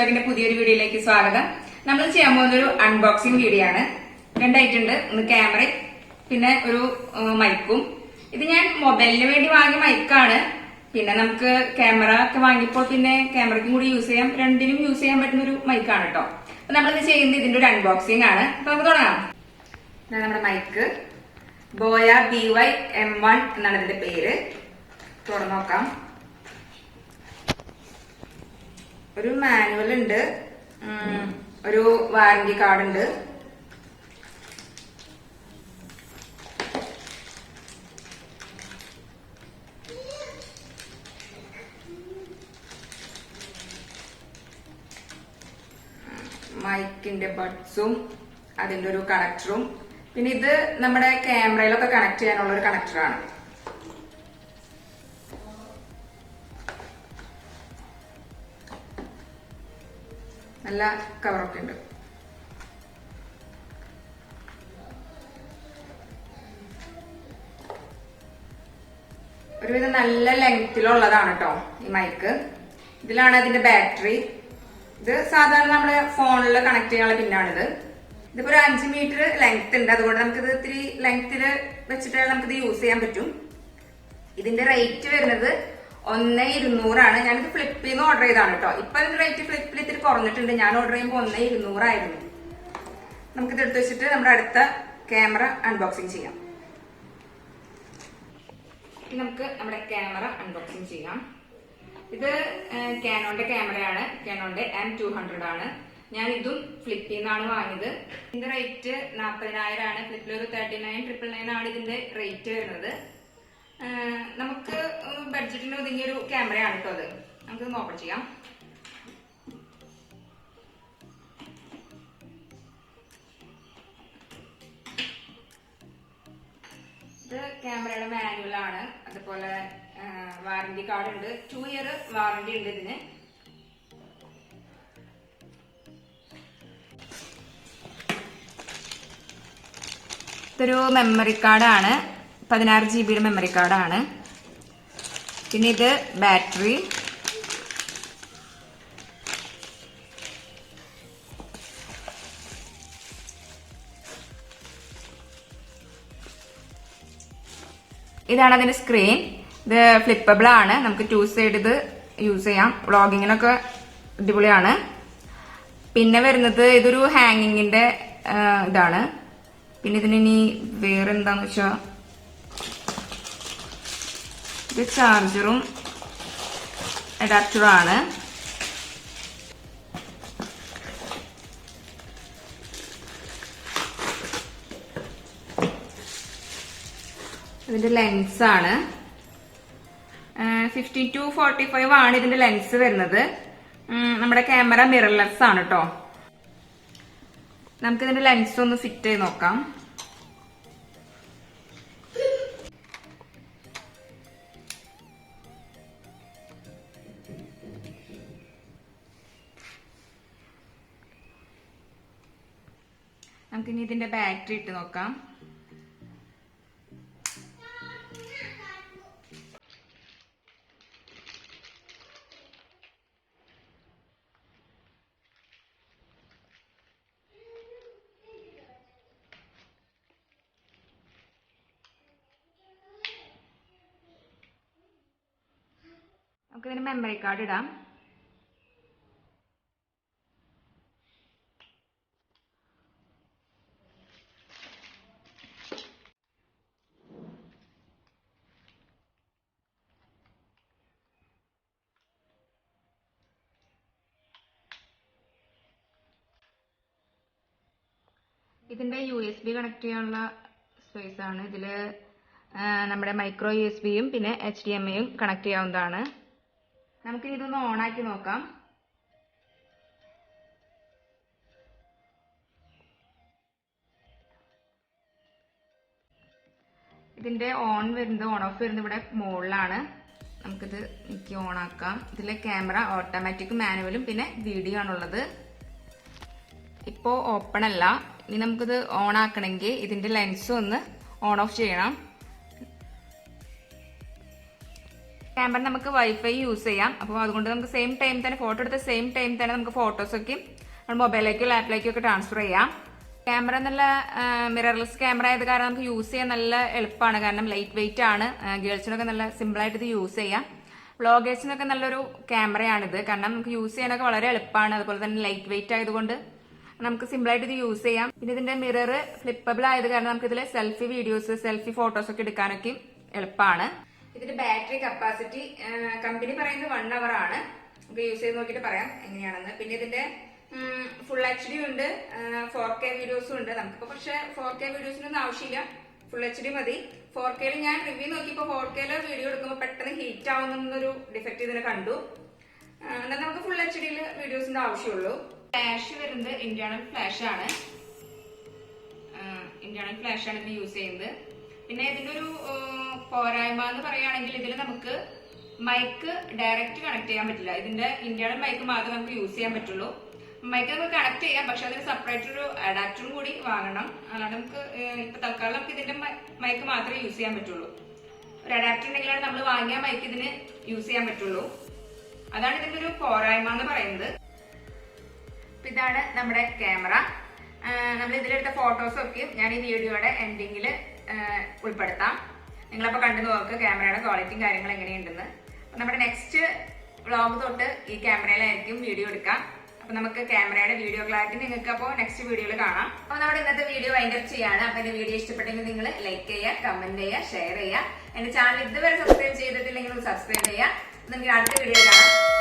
വ്ലോഗിന്റെ പുതിയൊരു വീഡിയോയിലേക്ക് സ്വാഗതം. നമ്മൾ ചെയ്യാൻ പോകുന്ന ഒരു അൺബോക്സിംഗ് വീഡിയോ ആണ്. രണ്ടായിട്ടുണ്ട്. ഒന്ന് ക്യാമറ പിന്നെ ഒരു മൈക്കും. ഇത് ഞാൻ മൊബൈലിന് വേണ്ടി വാങ്ങിയ മൈക്കാണ്. പിന്നെ നമുക്ക് ക്യാമറ ഒക്കെ വാങ്ങിയപ്പോൾ പിന്നെ ക്യാമറയ്ക്കും കൂടി യൂസ് ചെയ്യാം, രണ്ടിനും യൂസ് ചെയ്യാൻ പറ്റുന്ന ഒരു മൈക്കാണ് കേട്ടോ. അപ്പൊ നമ്മളിത് ചെയ്യുന്നത് ഇതിന്റെ ഒരു അൺബോക്സിംഗ് ആണ്. അപ്പൊ നമുക്ക് തുടങ്ങാം. നമ്മുടെ മൈക്ക് ബോയ BY-M1 എന്നാണ് ഇതിന്റെ പേര്. തുറന്നു നോക്കാം. ഒരു മാനുവൽ ഉണ്ട്, ഒരു വാറന്റി കാർഡ് ഉണ്ട്. മൈക്കിന്റെ ബഡ്സും അതിന്റെ ഒരു കണക്ടറും, പിന്നെ ഇത് നമ്മുടെ ക്യാമറയിലൊക്കെ കണക്ട് ചെയ്യാനുള്ള ഒരു കണക്ടറാണ്. നല്ല കവറൊക്കെ ഉണ്ട്. ഒരുവിധം നല്ല ലെങ്തിലുള്ളതാണ് കേട്ടോ ഈ മൈക്ക്. ഇതിലാണ് അതിന്റെ ബാറ്ററി. ഇത് സാധാരണ നമ്മുടെ ഫോണിൽ കണക്ട് ചെയ്യാനുള്ള പിന്നാണിത്. ഇതിപ്പോ ഒരു 5 മീറ്റർ ലെങ്ത് ഉണ്ട്, അതുകൊണ്ട് നമുക്കിത് ഇത്തിരി ലെങ്തില് വെച്ചിട്ട് നമുക്കിത് യൂസ് ചെയ്യാൻ പറ്റും. ഇതിന്റെ റേറ്റ് വരുന്നത് 1,200 ഞാനിത് ഫ്ലിപ്പിൽ നിന്ന് ഓർഡർ ചെയ്താണ് കേട്ടോ. ഇപ്പൊ അതിന്റെ റേറ്റ് ഫ്ലിപ്പിൽ ഇത്തിരി കുറഞ്ഞിട്ടുണ്ട്. ഞാൻ ഓർഡർ ചെയ്യുമ്പോൾ 1,200 ആയിരുന്നു. നമുക്കിത് എടുത്ത് വെച്ചിട്ട് നമ്മുടെ അടുത്ത ക്യാമറ അൺബോക്സിങ് ചെയ്യാം. നമുക്ക് നമ്മുടെ ക്യാമറ അൺബോക്സിങ് ചെയ്യാം. ഇത് കാനോന്റെ ക്യാമറയാണ്. കാനോന്റെ M200 ആണ്. ഞാൻ ഇതും ഫ്ലിപ്പിൽ നിന്നാണ് വാങ്ങിയത്. ഇതിന്റെ റേറ്റ് 40,000 ആണ്. ഫ്ലിപ്പിൽ ഒരു 39,999 ആണ് ഇതിന്റെ റേറ്റ് വരുന്നത്. നമുക്ക് ബഡ്ജറ്റിന് ഒതുങ്ങിയൊരു ക്യാമറയാണ് കേട്ടോ അത്. നമുക്ക് ഓപ്പൺ ചെയ്യാം. ഇത് ക്യാമറയുടെ മാനുവൽ ആണ്. അതുപോലെ വാറന്റി കാർഡ് ഉണ്ട്. 2 ഇയർ വാറന്റി ഉണ്ട് ഇതിന്. ഇതൊരു മെമ്മറി കാർഡാണ്. 16 GB മെമ്മറി കാർഡാണ്. പിന്നെ ഇത് ബാറ്ററി, ഇതാണ് അതിന്റെ സ്ക്രീൻ. ഇത് ഫ്ലിപ്പബിൾ ആണ്. നമുക്ക് 2 സൈഡ് ഇത് യൂസ് ചെയ്യാം. വ്ളോഗിങ്ങിനൊക്കെ അടിപൊളിയാണ്. പിന്നെ വരുന്നത് ഇതൊരു ഹാങ്ങിങ്ങിന്റെ ഇതാണ്. പിന്നെ ഇതിനി വേറെ എന്താന്ന് വെച്ചാ ഇത് ചാർജറും അഡാപ്റ്ററും ആണ്. ഇതിന്റെ ലെൻസ് ആണ്. 50-45 ആണ് ഇതിന്റെ ലെൻസ് വരുന്നത്. നമ്മുടെ ക്യാമറ മിറർലെസ് ആണ് കേട്ടോ. നമുക്ക് ഇതിന്റെ ലെൻസ് ഒന്ന് ഫിറ്റ് ചെയ്ത് നോക്കാം. നമുക്കിനി ഇതിന്റെ ബാറ്ററി ഇട്ട് നോക്കാം. നമുക്കിതിന് മെമ്മറി കാർഡ് ഇടാം. ഇതിന്റെ USB കണക്ട് ചെയ്യാനുള്ള സ്പേസ് ആണ്. ഇതില് നമ്മുടെ മൈക്രോ USB-യും പിന്നെ HDMI-യും കണക്ട് ചെയ്യാവുന്നതാണ്. നമുക്ക് ഇതൊന്ന് ഓണാക്കി നോക്കാം. ഇതിന്റെ ഓൺ വരുന്നത്, ഓൺ ഓഫ് വരുന്നത് ഇവിടെ മുകളിലാണ്. നമുക്കിത് എനിക്ക് ഓണാക്കാം. ഇതിലെ ക്യാമറ ഓട്ടോമാറ്റിക് മാനുവലും പിന്നെ വീഡിയോ ആണുള്ളത്. ഇപ്പോ ഓപ്പൺ അല്ല. ഇനി നമുക്കിത് ഓൺ ആക്കണമെങ്കിൽ ഇതിന്റെ ലെൻസ് ഒന്ന് ഓൺ ഓഫ് ചെയ്യണം. ക്യാമറ നമുക്ക് വൈഫൈ യൂസ് ചെയ്യാം. അപ്പോൾ അതുകൊണ്ട് നമുക്ക് സെയിം ടൈം തന്നെ ഫോട്ടോ എടുത്ത സെയിം ടൈം തന്നെ നമുക്ക് ഫോട്ടോസൊക്കെ മൊബൈലിലേക്കോ ലാപ്പിലേക്കോ ഒക്കെ ട്രാൻസ്ഫർ ചെയ്യാം. ക്യാമറ നല്ല മിറർലെസ് ക്യാമറ ആയത് കാരണം നമുക്ക് യൂസ് ചെയ്യാൻ നല്ല എളുപ്പമാണ്. കാരണം ലൈറ്റ് വെയിറ്റ് ആണ്. ഗേൾസിനൊക്കെ നല്ല സിമ്പിളായിട്ട് ഇത് യൂസ് ചെയ്യാം. വ്ളോഗേഴ്സിനൊക്കെ നല്ലൊരു ക്യാമറയാണിത്. കാരണം നമുക്ക് യൂസ് ചെയ്യാനൊക്കെ വളരെ എളുപ്പമാണ്. അതുപോലെ തന്നെ ലൈറ്റ് വെയിറ്റ് ആയതുകൊണ്ട് നമുക്ക് സിമ്പിളായിട്ട് ഇത് യൂസ് ചെയ്യാം. പിന്നെ ഇതിന്റെ മിറർ ഫ്ലിപ്പബിൾ ആയത് കാരണം നമുക്ക് ഇതിൽ സെൽഫി വീഡിയോസ്, സെൽഫി ഫോട്ടോസ് ഒക്കെ എടുക്കാനൊക്കെ എളുപ്പമാണ്. ഇതിന്റെ ബാറ്ററി കപ്പാസിറ്റി കമ്പനി പറയുന്നത് 1 hour ആണ്. നമുക്ക് യൂസ് ചെയ്ത് നോക്കിയിട്ട് പറയാം എങ്ങനെയാണെന്ന്. പിന്നെ ഇതിന്റെ ഫുൾ HD ഉണ്ട്, 4K വീഡിയോസും ഉണ്ട്. നമുക്കിപ്പോ പക്ഷെ 4K വീഡിയോസിനൊന്നും ആവശ്യമില്ല, ഫുൾ HD മതി. 4K ഞാൻ റിവ്യൂ നോക്കിയപ്പോ 4K വീഡിയോ എടുക്കുമ്പോൾ പെട്ടെന്ന് ഹീറ്റ് ആവുന്നൊരു ഡിഫക്റ്റ് ഇതിനെ കണ്ടു. എന്നാൽ നമുക്ക് ഫുൾ HD വീഡിയോസിന്റെ ആവശ്യമുള്ളൂ. ഫ്ലാഷ് വരുന്നത് ഇന്റേണൽ ഫ്ലാഷ് ആണ്. ഇന്റേണൽ ഫ്ലാഷ് ആണ് ഇതിന് യൂസ് ചെയ്യുന്നത്. പിന്നെ ഇതിന്റെ ഒരു പോരായ്മ എന്ന് പറയുകയാണെങ്കിൽ ഇതിൽ നമുക്ക് മൈക്ക് ഡയറക്റ്റ് കണക്ട് ചെയ്യാൻ പറ്റില്ല. ഇതിന്റെ ഇന്റേണൽ മൈക്ക് മാത്രമേ നമുക്ക് യൂസ് ചെയ്യാൻ പറ്റുള്ളൂ. മൈക്ക് നമുക്ക് കണക്ട് ചെയ്യാം, പക്ഷെ അതിന് സെപ്പറേറ്റ് ഒരു അഡാപ്റ്ററും കൂടി വാങ്ങണം. അല്ലാണ്ട് നമുക്ക് ഇപ്പൊ തൽക്കാലം നമുക്ക് ഇതിന്റെ മൈക്ക് മാത്രമേ യൂസ് ചെയ്യാൻ പറ്റുള്ളൂ. ഒരു അഡാപ്റ്റർ ഉണ്ടെങ്കിലാണ് നമ്മൾ വാങ്ങിയ മൈക്ക് ഇതിന് യൂസ് ചെയ്യാൻ പറ്റുള്ളൂ. അതാണ് ഇതിന്റെ ഒരു പോരായ്മ എന്ന് പറയുന്നത്. ഇതാണ് നമ്മുടെ ക്യാമറ. നമ്മൾ ഇതിലെടുത്ത ഫോട്ടോസൊക്കെ ഞാൻ ഈ വീഡിയോയുടെ എൻഡിങ്ങിൽ ഉൾപ്പെടുത്താം. നിങ്ങളപ്പോൾ കണ്ടു നോക്ക് ക്യാമറയുടെ ക്വാളിറ്റിയും കാര്യങ്ങളും എങ്ങനെയുണ്ടെന്ന്. അപ്പം നമ്മുടെ നെക്സ്റ്റ് വ്ളോഗ് തൊട്ട് ഈ ക്യാമറയിലായിരിക്കും വീഡിയോ എടുക്കാം. അപ്പൊ നമുക്ക് ക്യാമറയുടെ വീഡിയോ ക്ലാരിറ്റി നിങ്ങൾക്ക് അപ്പോൾ നെക്സ്റ്റ് വീഡിയോയിൽ കാണാം. അപ്പൊ നമ്മുടെ ഇന്നത്തെ വീഡിയോ വൈൻഡപ്പ് ചെയ്യാണ്. അപ്പൊ എന്റെ വീഡിയോ ഇഷ്ടപ്പെട്ടെങ്കിൽ നിങ്ങൾ ലൈക്ക് ചെയ്യുക, കമന്റ് ചെയ്യുക, ഷെയർ ചെയ്യുക. എന്റെ ചാനൽ ഇതുവരെ സബ്സ്ക്രൈബ് ചെയ്തിട്ടില്ലെങ്കിൽ സബ്സ്ക്രൈബ് ചെയ്യുക. നിങ്ങൾക്ക് അടുത്ത വീഡിയോ കാണാം.